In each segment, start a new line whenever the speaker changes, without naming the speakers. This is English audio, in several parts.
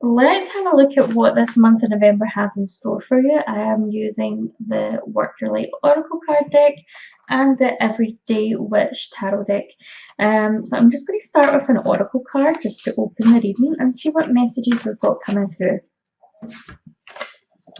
let's have a look at what this month of November has in store for you. I am using the Work Your Light Oracle card deck and the Everyday Witch Tarot deck. So I'm just going to start with an Oracle card just to open the reading and see what messages we've got coming through.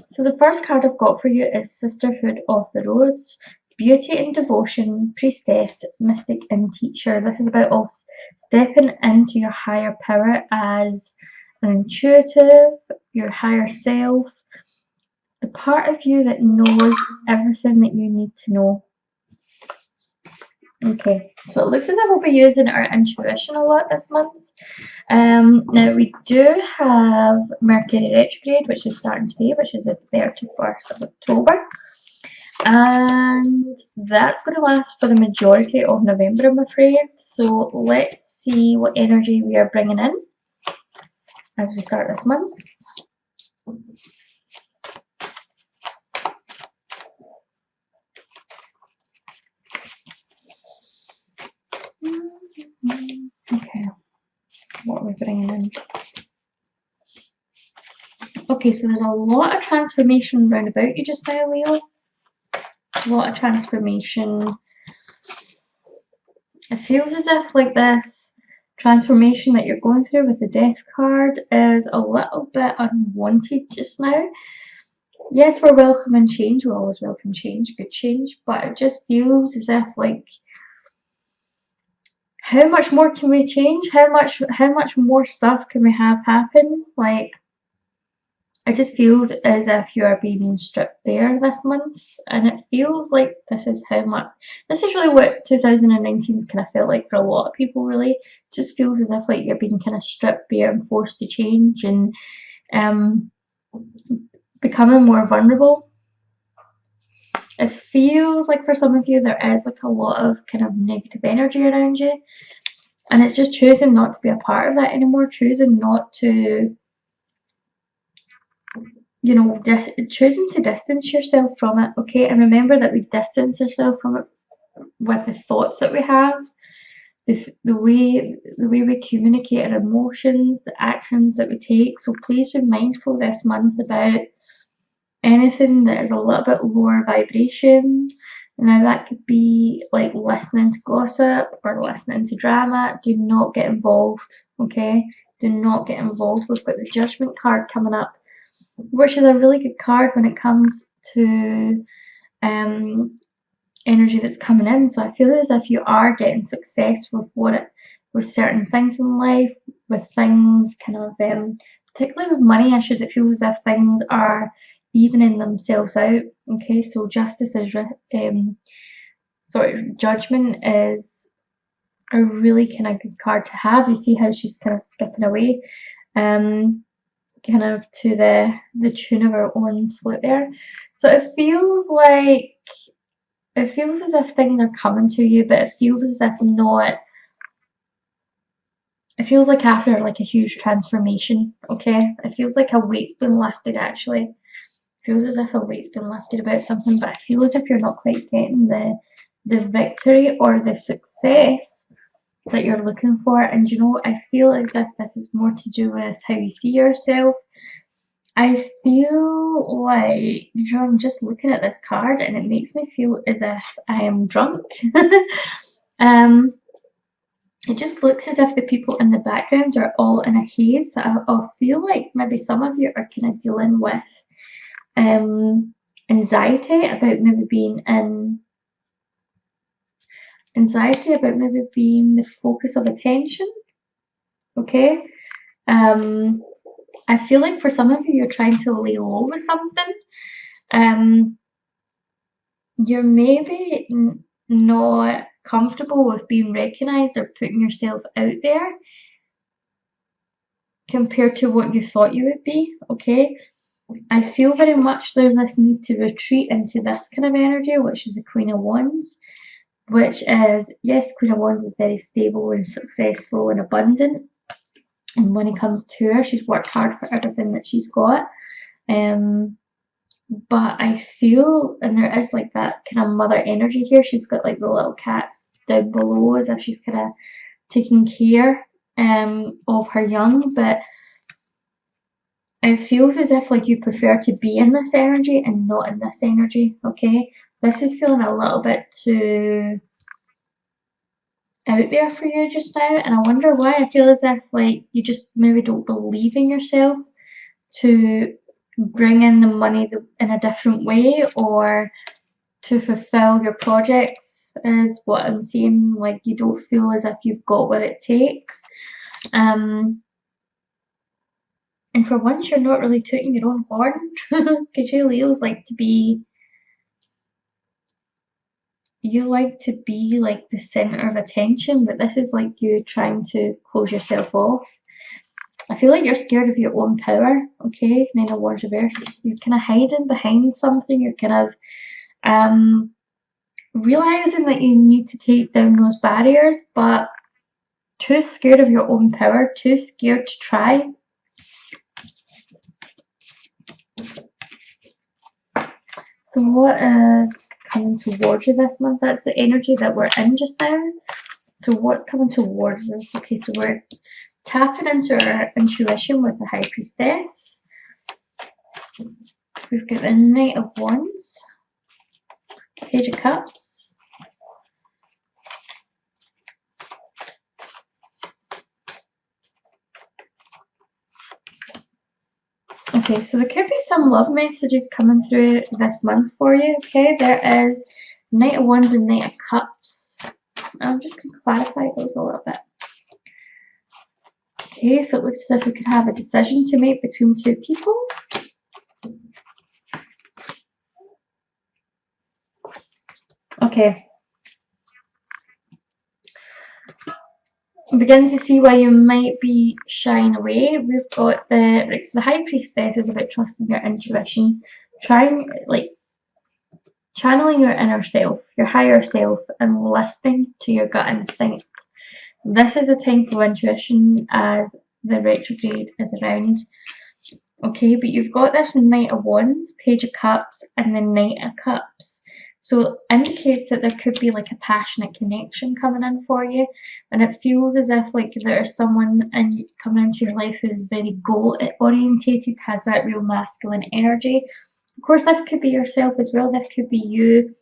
So the first card I've got for you is Sisterhood of the Roads. Beauty and devotion, priestess, mystic and teacher. This is about us stepping into your higher power as an intuitive, your higher self, the part of you that knows everything that you need to know. Okay, so it looks as if we'll be using our intuition a lot this month. Now we do have Mercury retrograde, which is starting today, which is the 31st of October. And that's going to last for the majority of November, I'm afraid. So let's see what energy we are bringing in as we start this month. Okay, what are we bringing in? Okay, so there's a lot of transformation round about you just now, Leo. A lot of transformation. It feels as if like this transformation that you're going through with the Death card is a little bit unwanted just now. Yes, we're welcoming change. We're always welcome change, good change, but it just feels as if like, how much more can we change? How much more stuff can we have happen? Like, it just feels as if you are being stripped bare this month, and it feels like this is really what 2019 has kind of felt like for a lot of people. Really, it just feels as if like you're being kind of stripped bare and forced to change and becoming more vulnerable. It feels like for some of you there is like a lot of kind of negative energy around you, and it's just choosing not to be a part of that anymore, choosing not to, you know, choosing to distance yourself from it. Okay, and remember that we distance ourselves from it with the thoughts that we have, the way we communicate our emotions, the actions that we take. So please be mindful this month about anything that is a little bit lower vibration. Now that could be like listening to gossip or listening to drama. Do not get involved, okay? Do not get involved. We've got the Judgment card coming up, which is a really good card when it comes to energy that's coming in. So I feel as if you are getting success with certain things in life, with things kind of particularly with money issues. It feels as if things are evening themselves out. Okay, so justice is judgment is a really kind of good card to have. You see how she's kind of skipping away, kind of to the tune of her own flute there. So it feels as if things are coming to you, but it feels as if not. It feels like after like a huge transformation. Okay, it feels like a weight's been lifted. Actually, it feels as if a weight's been lifted about something, but I feel as if you're not quite getting the victory or the success that you're looking for. And you know, I feel as if this is more to do with how you see yourself. I feel like, you know, I'm just looking at this card and it makes me feel as if I am drunk. It just looks as if the people in the background are all in a haze. So I feel like maybe some of you are kind of dealing with anxiety about maybe being the focus of attention. Okay. I feel like for some of you, you're trying to lay low with something. You're maybe not comfortable with being recognized or putting yourself out there compared to what you thought you would be. Okay. I feel very much there's this need to retreat into this kind of energy, which is the Queen of Wands, which is, yes, Queen of Wands is very stable and successful and abundant. And when it comes to her, she's worked hard for everything that she's got. But I feel, and there is like that kind of mother energy here. She's got like the little cats down below as if she's kind of taking care of her young. But it feels as if like you prefer to be in this energy and not in this energy, okay? This is feeling a little bit too out there for you just now, and I wonder why. I feel as if like you just maybe don't believe in yourself to bring in the money in a different way, or to fulfill your projects, is what I'm seeing. Like you don't feel as if you've got what it takes. And for once, you're not really tooting your own horn, because you Leos like to be, you like to be like the center of attention, but this is like you trying to close yourself off. I feel like you're scared of your own power, okay? Nine of Wands reverse. You're kind of hiding behind something. You're kind of realizing that you need to take down those barriers, but too scared of your own power, too scared to try. So what is coming towards you this month? That's the energy that we're in just now. So what's coming towards us? Okay, so we're tapping into our intuition with the High Priestess. We've got the Knight of Wands, Page of Cups, okay, so there could be some love messages coming through this month for you, okay? There is Knight of Wands and Knight of Cups. I'm just going to clarify those a little bit. Okay, so it looks as if we could have a decision to make between two people. Okay. I'm beginning to see why you might be shying away. We've got the High Priestess is about trusting your intuition, trying, like, channeling your inner self, your higher self, and listening to your gut instinct. This is a time for intuition as the retrograde is around. Okay, but you've got this Knight of Wands, Page of Cups, and the Knight of Cups. So it indicates that there could be like a passionate connection coming in for you, and it feels as if like there's someone coming into your life who is very goal orientated, has that real masculine energy. Of course, this could be yourself as well. This could be you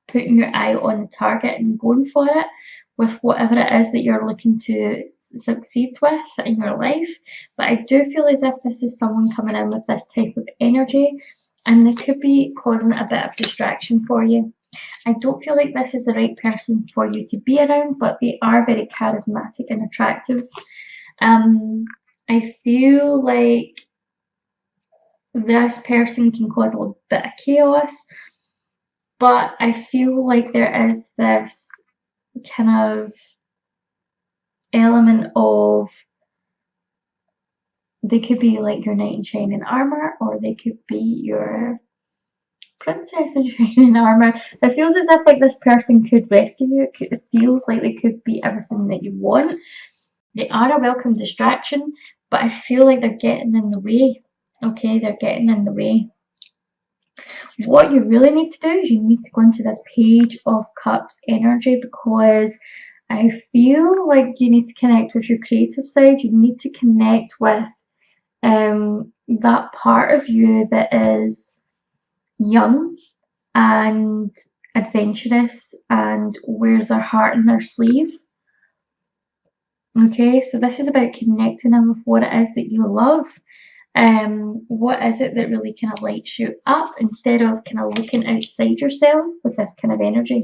putting your eye on the target and going for it with whatever it is that you're looking to succeed with in your life. But I do feel as if this is someone coming in with this type of energy, and they could be causing a bit of distraction for you. I don't feel like this is the right person for you to be around, but they are very charismatic and attractive. I feel like this person can cause a little bit of chaos, but I feel like there is this kind of element of, they could be like your knight in shining armor, or they could be your princess in shining armor. It feels as if like this person could rescue you. It feels like they could be everything that you want. They are a welcome distraction, but I feel like they're getting in the way. Okay, they're getting in the way. What you really need to do is you need to go into this Page of Cups energy, because I feel like you need to connect with your creative side. You need to connect with that part of you that is young and adventurous and wears their heart in their sleeve. Okay, so this is about connecting them with what it is that you love. What is it that really kind of lights you up, instead of kind of looking outside yourself with this kind of energy.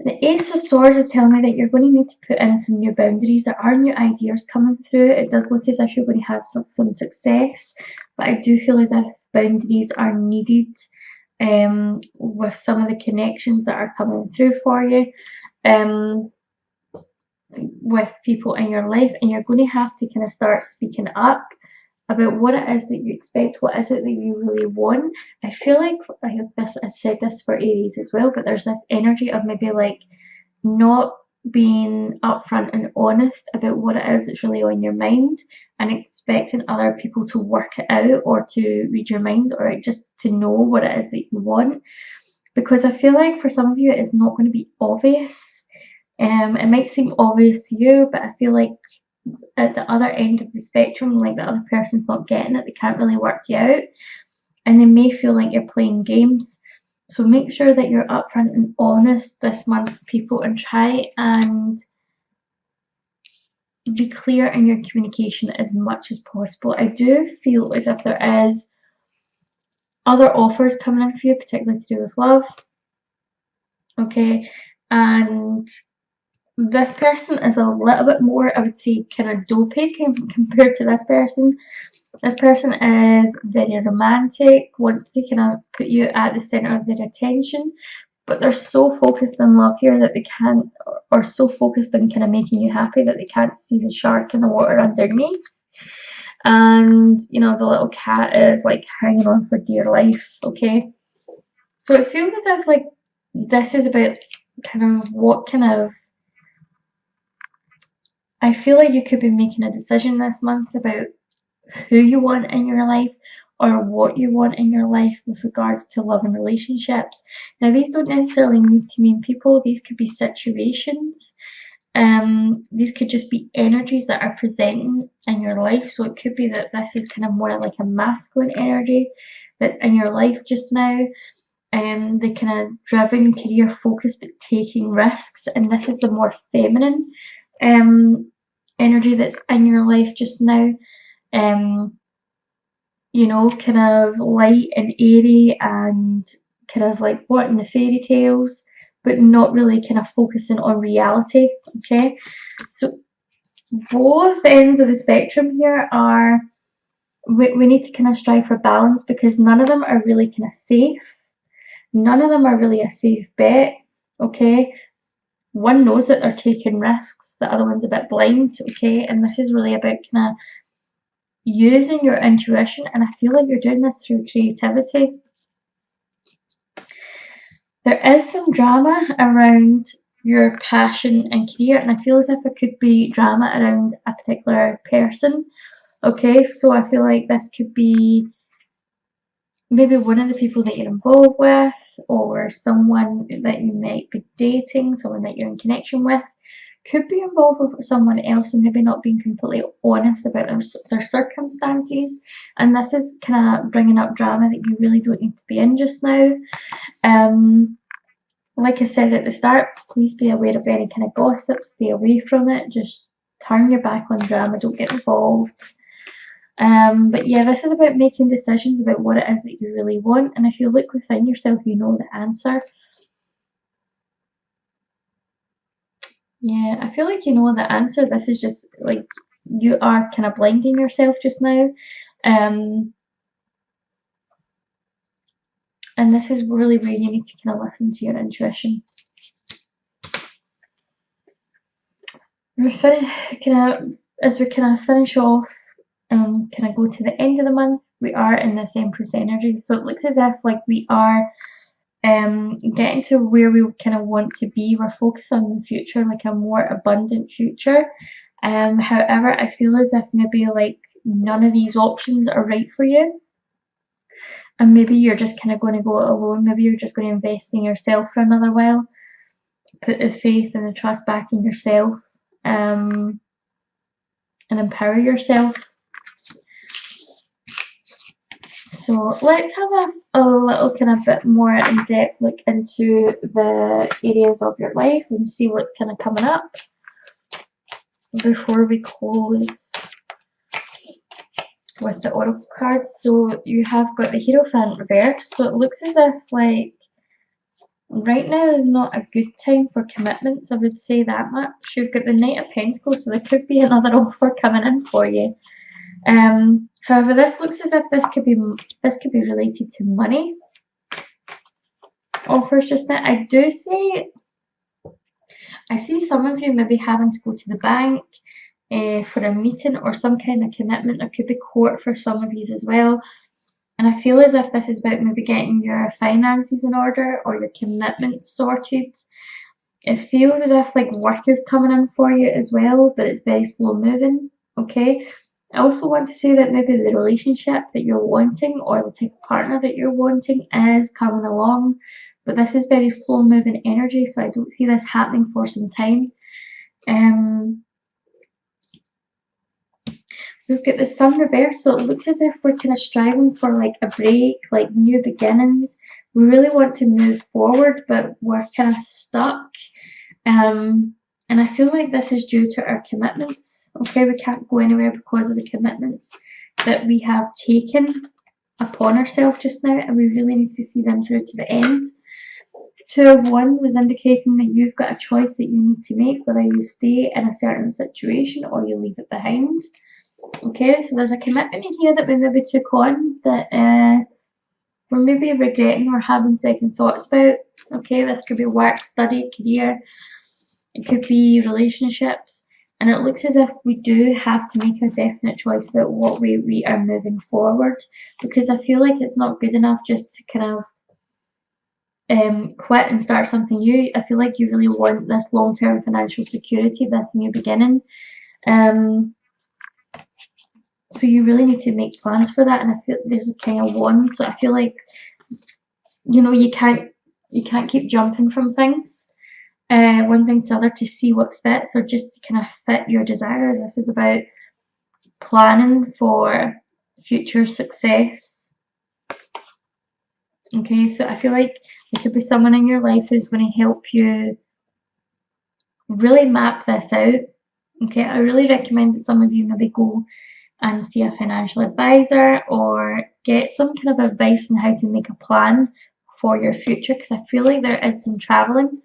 The Ace of Swords is telling me that you're going to need to put in some new boundaries. There are new ideas coming through. It does look as if you're going to have some success, but I do feel as if boundaries are needed with some of the connections that are coming through for you with people in your life, and you're going to have to kind of start speaking up about what it is that you expect, what is it that you really want. I feel like I said this for Aries as well, but there's this energy of maybe like not being upfront and honest about what it is that's really on your mind, and expecting other people to work it out, or to read your mind, or just to know what it is that you want. Because I feel like for some of you it is not going to be obvious. It might seem obvious to you, but I feel like at the other end of the spectrum, like the other person's not getting it, they can't really work you out, and they may feel like you're playing games. So make sure that you're upfront and honest this month, people, and try and be clear in your communication as much as possible. I do feel as if there is other offers coming in for you, particularly to do with love. Okay, and this person is a little bit more, I would say, kind of dopey compared to this person. This person is very romantic, wants to kind of put you at the center of their attention, but they're so focused on love here that they can't, or so focused on kind of making you happy that they can't see the shark in the water underneath. And you know, the little cat is like hanging on for dear life. Okay, so it feels as if like this is about kind of what kind of, I feel like you could be making a decision this month about who you want in your life or what you want in your life with regards to love and relationships. Now, these don't necessarily need to mean people, these could be situations. These could just be energies that are presenting in your life. So it could be that this is kind of more like a masculine energy that's in your life just now. The kind of driven, career focused, but taking risks, and this is the more feminine energy that's in your life just now. You know, kind of light and airy and kind of like wanting the fairy tales, but not really kind of focusing on reality. Okay, so both ends of the spectrum here are, we need to kind of strive for balance, because none of them are really kind of safe. None of them are really a safe bet. Okay, one knows that they're taking risks, the other one's a bit blind. Okay, and this is really about kind of using your intuition, and I feel like you're doing this through creativity. There is some drama around your passion and career, and I feel as if it could be drama around a particular person. Okay, so I feel like this could be maybe one of the people that you're involved with, or someone that you might be dating, someone that you're in connection with, could be involved with someone else and maybe not being completely honest about their circumstances. And this is kind of bringing up drama that you really don't need to be in just now. Like I said at the start, please be aware of any kind of gossip, stay away from it, just turn your back on drama, don't get involved. But yeah, this is about making decisions about what it is that you really want, and if you look within yourself, you know the answer. Yeah, I feel like you know the answer. This is just like you are kind of blinding yourself just now. And this is really where you need to kind of listen to your intuition. As we kind of finish off, kind of go to the end of the month, we are in this Empress energy. So it looks as if like we are getting to where we kind of want to be. We're focused on the future, like a more abundant future. However, I feel as if maybe like none of these options are right for you. And maybe you're just kind of going to go it alone. Maybe you're just going to invest in yourself for another while. Put the faith and the trust back in yourself, and empower yourself. So let's have a little kind of bit more in-depth look into the areas of your life and see what's kind of coming up before we close with the oracle cards. So you have got the Hierophant reversed. So it looks as if like right now is not a good time for commitments, I would say that much. You've got the Knight of Pentacles, so there could be another offer coming in for you. However, this looks as if this could be related to money offers just now. I see some of you maybe having to go to the bank for a meeting or some kind of commitment. There could be court for some of you as well. And I feel as if this is about maybe getting your finances in order or your commitments sorted. It feels as if like work is coming in for you as well, but it's very slow moving. Okay. I also want to say that maybe the relationship that you're wanting or the type of partner that you're wanting is coming along, but this is very slow moving energy, so I don't see this happening for some time. we've got the sun reversed, so it looks as if we're kind of striving for like a break, like new beginnings. We really want to move forward, but we're kind of stuck. And I feel like this is due to our commitments. Okay, we can't go anywhere because of the commitments that we have taken upon ourselves just now, and we really need to see them through to the end. 2 of Wands was indicating that you've got a choice that you need to make, whether you stay in a certain situation or you leave it behind. Okay, so there's a commitment in here that we maybe took on that we're maybe regretting or having second thoughts about. Okay, this could be work, study, career, it could be relationships, and it looks as if we do have to make a definite choice about what way we are moving forward, because I feel like it's not good enough just to kind of quit and start something new. I feel like you really want this long-term financial security, this new beginning. So you really need to make plans for that, and I feel there's a King of Wands, so I feel like, you know, you can't keep jumping from things, one thing to the other to see what fits, or just to kind of fit your desires. This is about planning for future success. Okay, so I feel like there could be someone in your life who's going to help you really map this out. Okay, I really recommend that some of you maybe go and see a financial advisor or get some kind of advice on how to make a plan for your future, because I feel like there is some traveling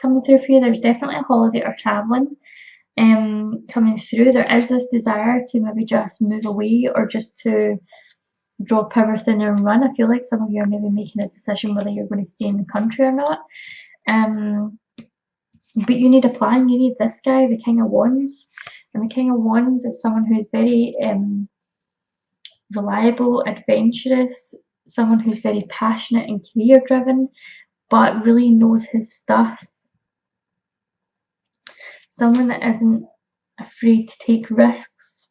coming through for you. There's definitely a holiday or traveling coming through. There is this desire to maybe just move away or just to drop everything and run. I feel like some of you are maybe making a decision whether you're going to stay in the country or not. But you need a plan. You need this guy, the King of Wands. And the King of Wands is someone who's very reliable, adventurous, someone who's very passionate and career driven, but really knows his stuff. Someone that isn't afraid to take risks.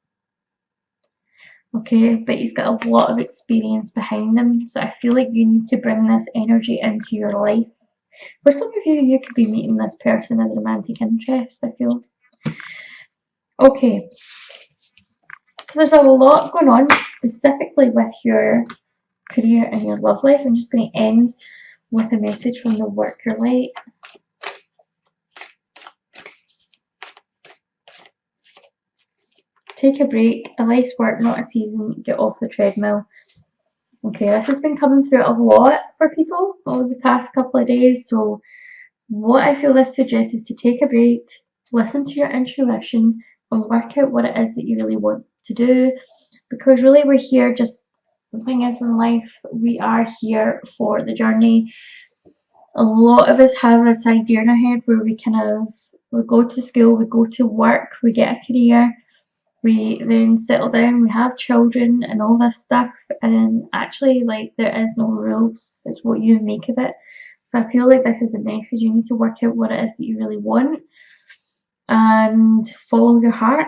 Okay, but he's got a lot of experience behind them. So I feel like you need to bring this energy into your life. For some of you, you could be meeting this person as a romantic interest, I feel. Okay, so there's a lot going on specifically with your career and your love life. I'm just going to end with a message from the Worker Light. Take a break. A life's work, not a season. Get off the treadmill. Okay, this has been coming through a lot for people over the past couple of days. So what I feel this suggests is to take a break, listen to your intuition, and work out what it is that you really want to do. Because really we're here, just the thing is in life, we are here for the journey. A lot of us have this idea in our head where we go to school, we go to work, we get a career, we then settle down, we have children and all this stuff, and actually, like, there is no rules. It's what you make of it. So I feel like this is a message. You need to work out what it is that you really want and follow your heart.